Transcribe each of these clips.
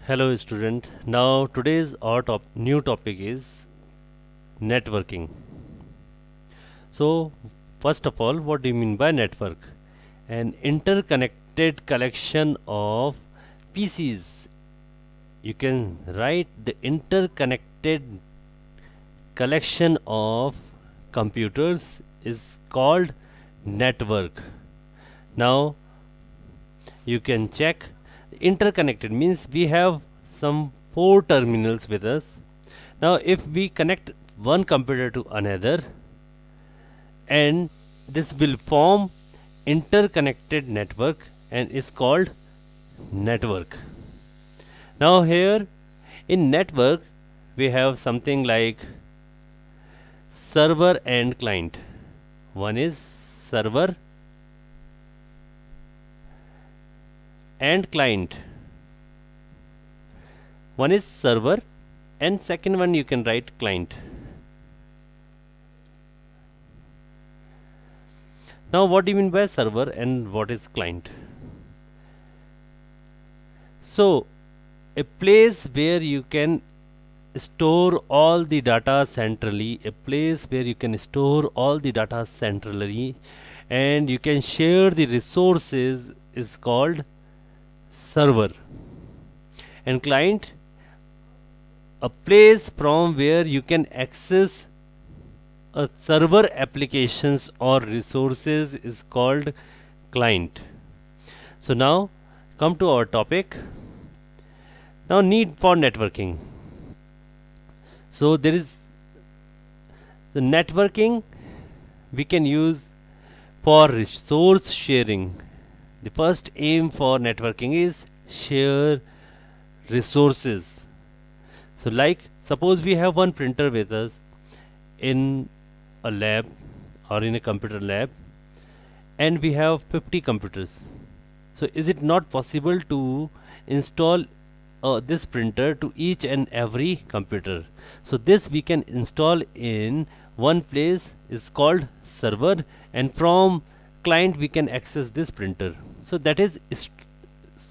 Hello student. Now today's our new topic is networking. So first of all, what do you mean by network? An interconnected collection of PCs. You can write the interconnected collection of computers is called network. Now you can check interconnected means we have some four terminals with us. Now if we connect one computer to another, and this will form interconnected network and is called network. Now here in network we have something like server and client. One is server and client. One is server and second one you can write client. Now what do you mean by server and what is client? So a place where you can store all the data centrally, and you can share the resources is called server. And client, a place from where you can access a server applications or resources is called client. So now come to our topic. Now need for networking. So there is the networking we can use for resource sharing. The first aim for networking is share resources. So like suppose we have one printer with us in a lab or in a computer lab, and we have 50 computers. So is it not possible to install this printer to each and every computer? So this we can install in one place is called server, and from client we can access this printer. So that is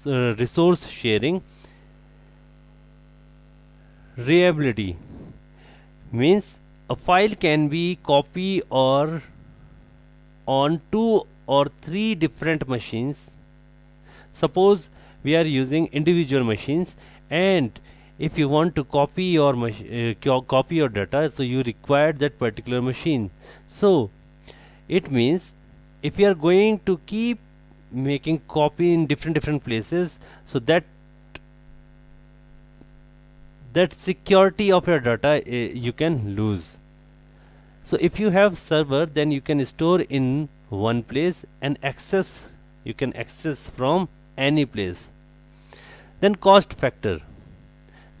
resource sharing. Reliability means a file can be copied or on two or three different machines. Suppose we are using individual machines, and if you want to copy your copy your data, so you require that particular machine. So it means if you are going to keep making copy in different places, so that security of your data you can lose. So if you have server, then you can store in one place and access, you can access from any place. Then cost factor.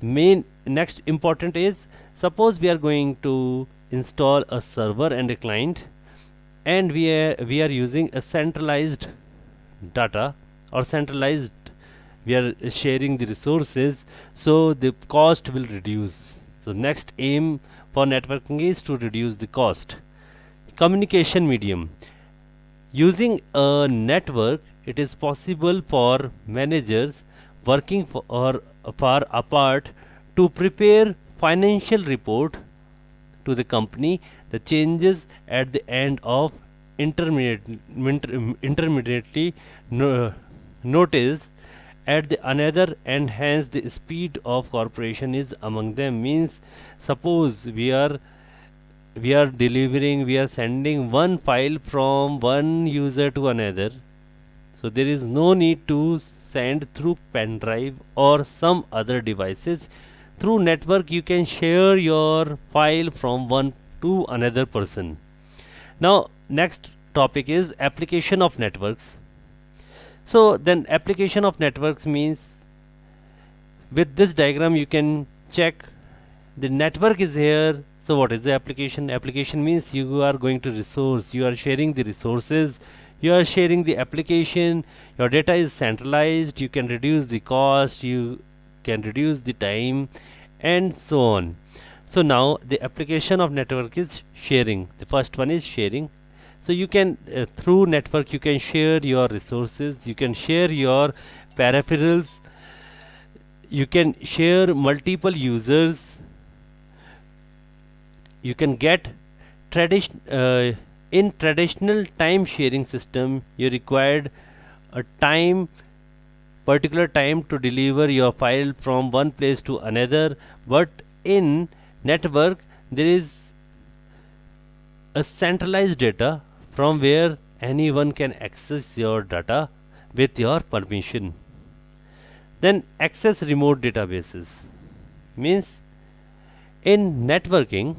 Main next important is, suppose we are going to install a server and a client, and we are using a centralized data or centralized, we are sharing the resources, so the cost will reduce. So next aim for networking is to reduce the cost. Communication medium. Using a network, it is possible for managers working for or far apart to prepare financial report to the company, the changes at the end of intermediately notice at the another, and hence the speed of corporation is among them. Means suppose we are sending one file from one user to another, so there is no need to send through pen drive or some other devices. Through network you can share your file from one to another person. Now next topic is application of networks. So then application of networks means, with this diagram you can check the network is here. So what is the application? Application means you are going to resource, you are sharing the resources, you are sharing the application, your data is centralized, you can reduce the cost, you can reduce the time, and so on. So now the application of network is sharing. The first one is sharing. So you can through network you can share your resources, you can share your peripherals, You can share multiple users. You can get in traditional time sharing system, you required a time particular time to deliver your file from one place to another, but in network there is a centralized data from where anyone can access your data with your permission. Then access remote databases means in networking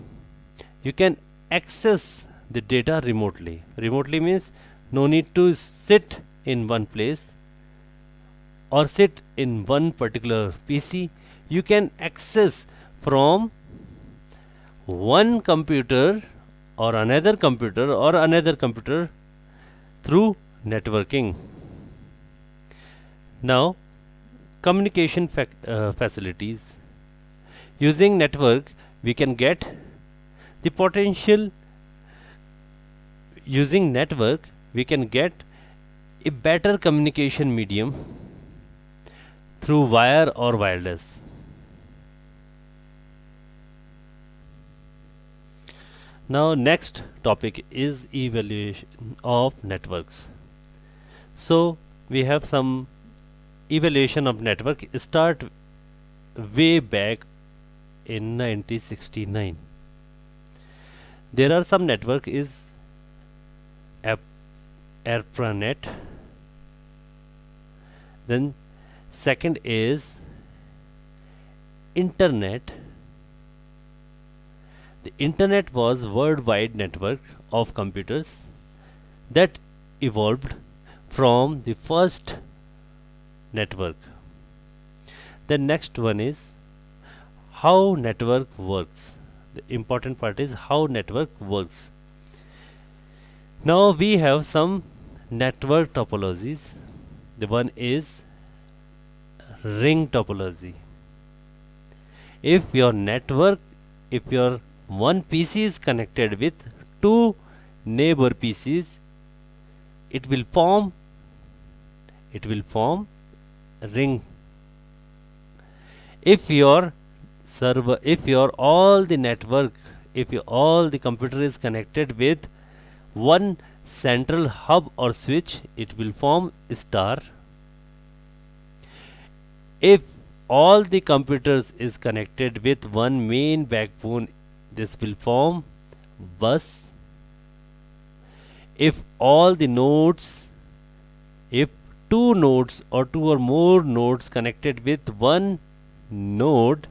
you can access the data remotely. Remotely means no need to sit in one place or sit in one particular PC. You can access from one computer or another computer through networking. Now, communication facilities. Using network, we can get the potential. Using network, we can get a better communication medium through wire or wireless. Now next topic is evaluation of networks. So we have some evaluation of network start way back in 1969. There are some network is ARPANET. Then second is internet. The internet was worldwide network of computers that evolved from the first network. The next one is how network works. The important part is how network works. Now we have some network topologies. The one is ring topology. If your one PC is connected with two neighbor PCs, it will form a ring. If your all the computer is connected with one central hub or switch, it will form a star. If all the computers is connected with one main backbone, this will form bus. If two nodes or two or more nodes connected with one node,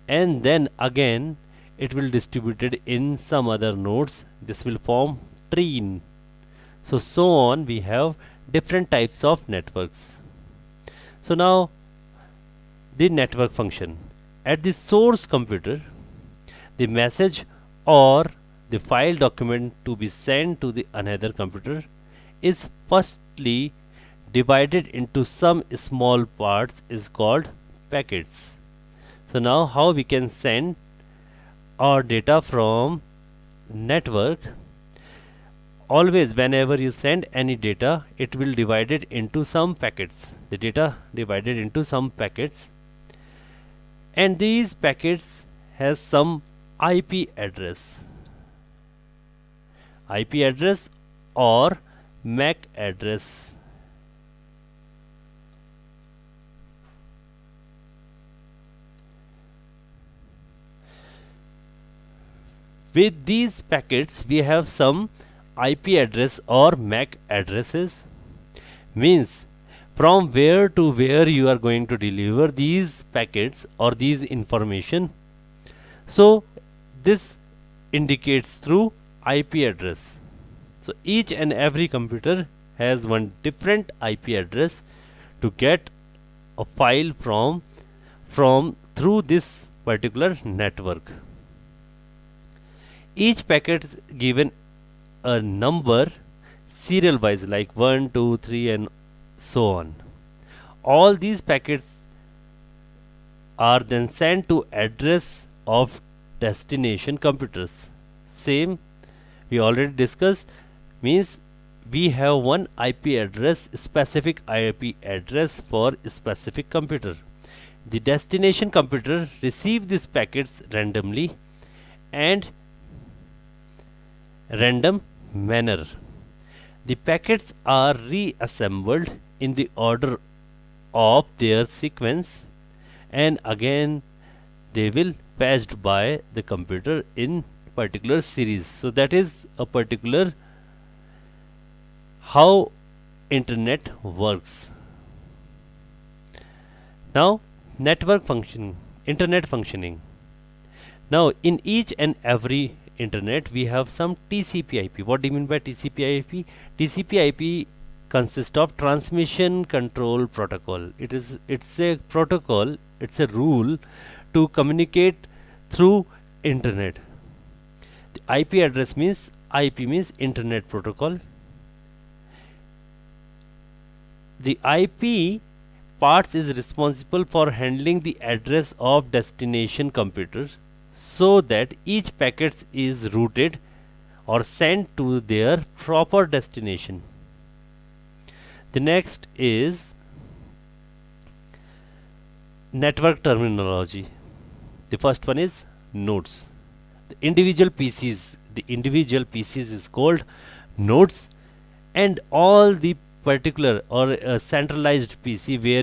and then again it will distributed in some other nodes, this will form tree. So on, we have different types of networks. So now the network function. At the source computer, the message or the file document to be sent to the another computer is firstly divided into some small parts is called packets. So now how we can send our data from network? Always whenever you send any data, it will divide it into some packets. The data divided into some packets, and these packets has some IP address or MAC address. With these packets, we have some IP address or MAC addresses, means from where to where you are going to deliver these packets or these information. So this indicates through IP address. So each and every computer has one different IP address to get a file from through this particular network. Each packet is given a number serial wise, like 1, 2, 3 and so on. All these packets are then sent to address of destination computers. Same we already discussed, means we have one IP address, specific IP address for specific computer. The destination computer receives these packets randomly and random manner. The packets are reassembled in the order of their sequence, and again they will patched by the computer in particular series. So that is a particular how internet works. Now network function, internet functioning. Now in each and every internet we have some TCP/IP. What do you mean by TCP/IP? TCP/IP consists of transmission control protocol. It's a protocol, it's a rule to communicate through internet. The IP address means IP means internet protocol. The IP parts is responsible for handling the address of destination computer so that each packet is routed or sent to their proper destination. The next is network terminology. The first one is nodes. The individual PCs is called nodes, and all the particular or centralized PC where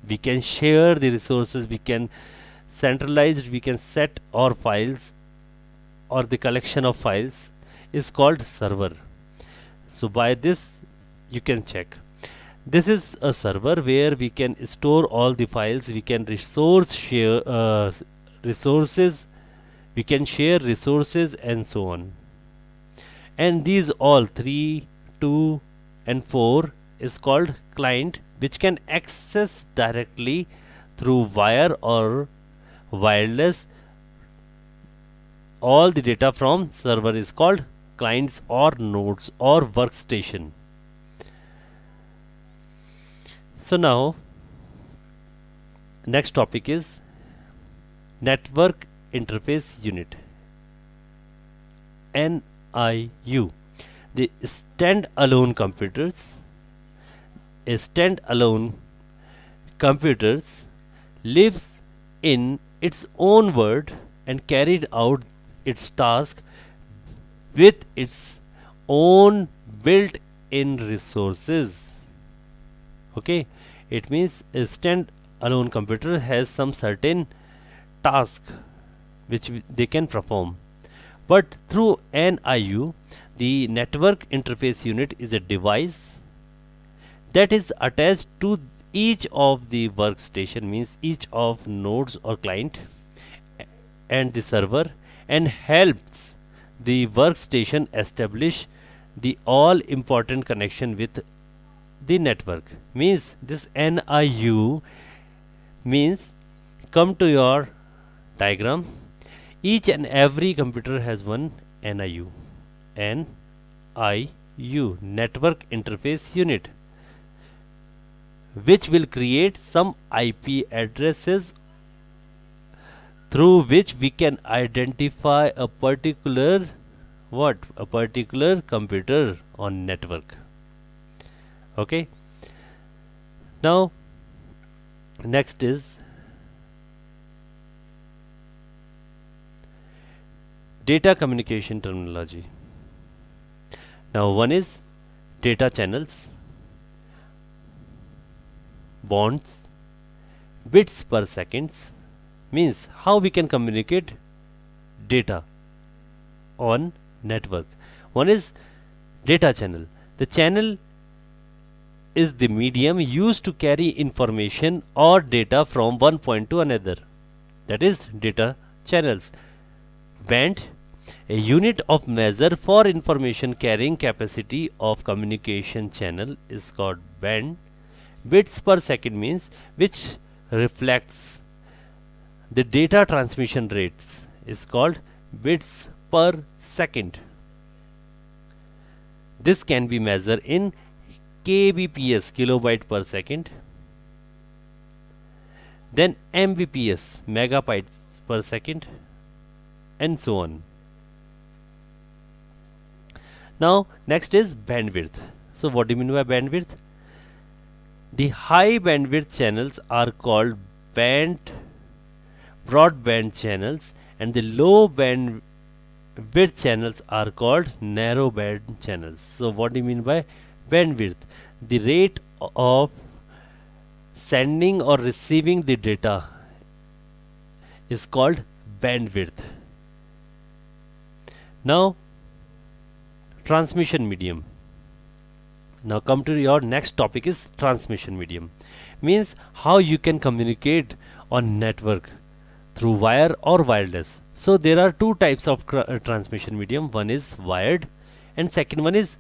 we can share the resources, we can set our files or the collection of files is called server. So by this you can check. This is a server where we can store all the files, we can resources, we can share resources and so on. And these all 3, 2 and 4 is called client, which can access directly through wire or wireless all the data from server is called clients or nodes or workstation. So now next topic is network interface unit, NIU. The standalone computers lives in its own world and carried out its task with its own built-in resources. Okay, it means a standalone computer has some certain task which they can perform, but through NIU the network interface unit is a device that is attached to each of the workstation, means each of nodes or client and the server, and helps the workstation establish the all important connection with the network. Means this NIU means, come to your diagram, each and every computer has one NIU, network interface unit, which will create some IP addresses through which we can identify a particular computer on network. Okay, now next is data communication terminology. Now one is data channels, bonds, bits per seconds, means how we can communicate data on network. One is data channel. The channel is the medium used to carry information or data from one point to another. That is data channels. Band, a unit of measure for information carrying capacity of communication channel is called band. Bits per second means which reflects the data transmission rates is called bits per second. This can be measured in kbps, kilobyte per second, then mbps, megabytes per second, and so on. Now next is bandwidth. So what do you mean by bandwidth? The high bandwidth channels are called band broadband channels, and the low bandwidth channels are called narrow band channels. So what do you mean by bandwidth? The rate of sending or receiving the data is called bandwidth. Now, transmission medium. Now come to your next topic is transmission medium. Means how you can communicate on network through wire or wireless. So there are two types of transmission medium. One is wired and second one is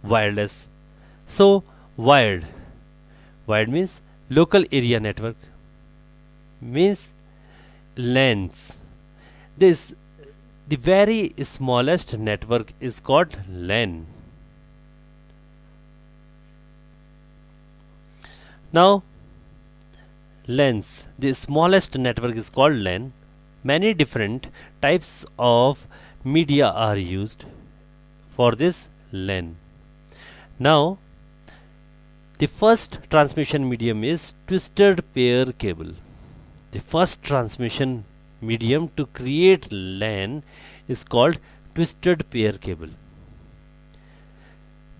wireless. So wired. Wired means local area network. Means LANs. This the very smallest network is called LAN. Now LANs, the smallest network is called LAN. Many different types of media are used for this LAN. Now the first transmission medium is twisted pair cable. The first transmission medium to create LAN is called twisted pair cable.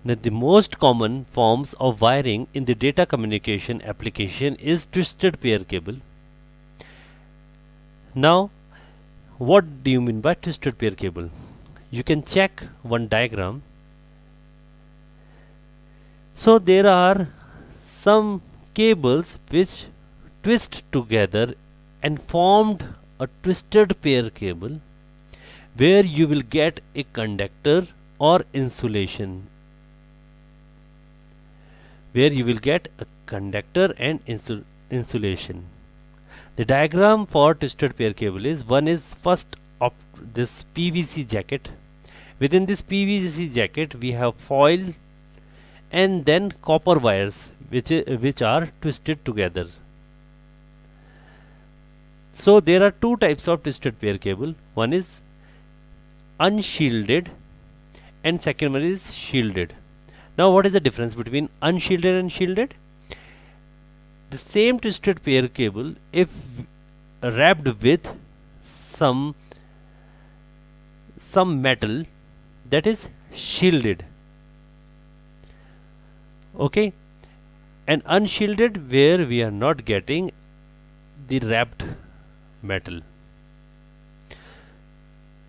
Now, the most common forms of wiring in the data communication application is twisted pair cable. Now, what do you mean by twisted pair cable? You can check one diagram. So, there are some cables which twist together and formed a twisted pair cable where you will get a conductor or insulation, where you will get a conductor and insulation. The diagram for twisted pair cable is one is first of this PVC jacket. Within this PVC jacket we have foil and then copper wires which are twisted together. So there are two types of twisted pair cable. One is unshielded and second one is shielded. Now what is the difference between unshielded and shielded? The same twisted pair cable, if wrapped with some metal, that is shielded. Okay, and unshielded where we are not getting the wrapped metal.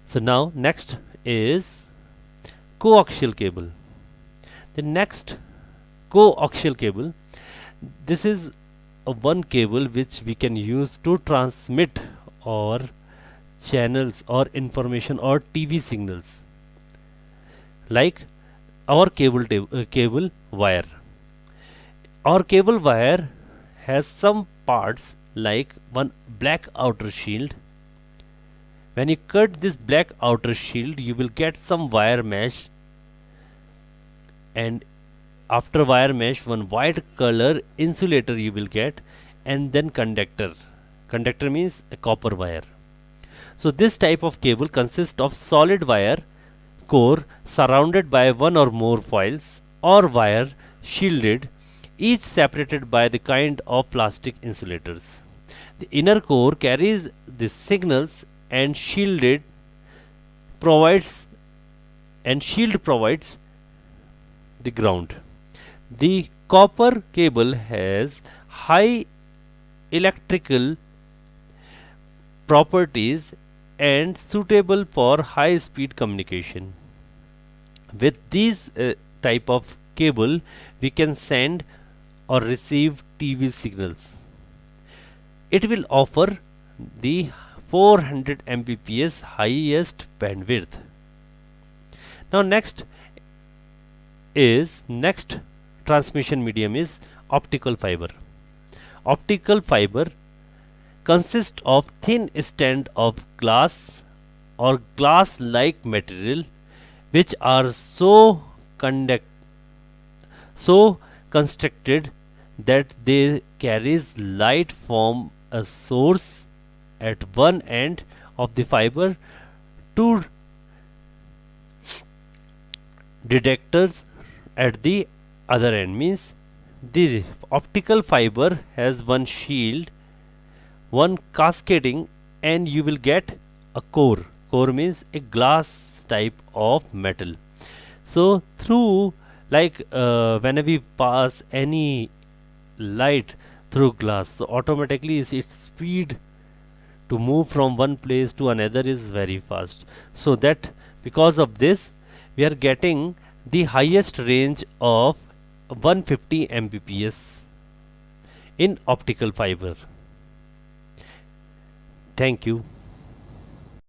So now next is coaxial cable. The next coaxial cable, this is one cable which we can use to transmit or channels or information or TV signals, like our cable wire. Our cable wire has some parts like one black outer shield. When you cut this black outer shield, you will get some wire mesh, and after wire mesh one white color insulator you will get, and then conductor means a copper wire. So this type of cable consists of solid wire core surrounded by one or more foils or wire shielded, each separated by the kind of plastic insulators. The inner core carries the signals and shield provides the ground. The copper cable has high electrical properties and suitable for high speed communication. With these type of cable we can send or receive TV signals. It will offer the 400 Mbps highest bandwidth. Now next transmission medium is optical fiber. Optical fiber consists of thin strand of glass or glass like material which are so constructed that they carries light from a source at one end of the fiber to detectors at the other end. Means The optical fiber has one shield, one cascading, and you will get a core. Core means a glass type of metal. So through, whenever we pass any light through glass, so automatically its speed to move from one place to another is very fast. So that because of this, we are getting the highest range of 150 Mbps in optical fiber. Thank you.